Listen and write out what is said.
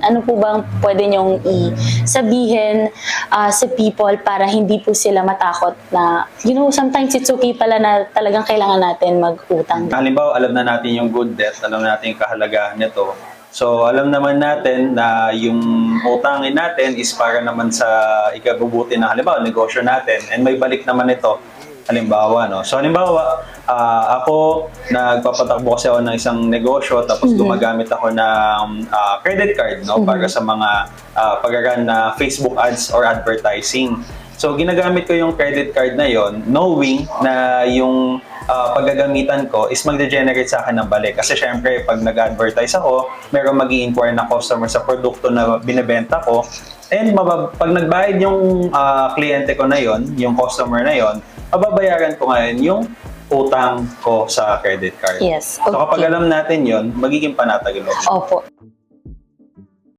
Ano po bang pwede niyong sabihin sa people para hindi po sila matakot na, sometimes it's okay pala na talagang kailangan natin mag-utang. Halimbawa, alam na natin yung good debt, alam natin yung kahalagahan nito. So, alam naman natin na yung utangin natin is para naman sa ikabubuti ng halimbawa, negosyo natin, and may balik naman ito. Halimbawa, no? So, halimbawa, ako, nagpapatakbo kasi ako ng isang negosyo, tapos gumagamit ako ng credit card, no? Para sa mga pag-run na Facebook ads or advertising. So, ginagamit ko yung credit card na yon, knowing na yung paggagamitan ko is magde-generate sa akin ng balik. Kasi syempre, pag nag-advertise ako, meron mag-i-inquire na customer sa produkto na binibenta ko. And pag nagbayad yung kliyente ko na yon, yung customer na yon, mababayaran ko ngayon yung utang ko sa credit card. Yes, okay. So kapag alam natin yon, magiging panatag yung loob. Opo.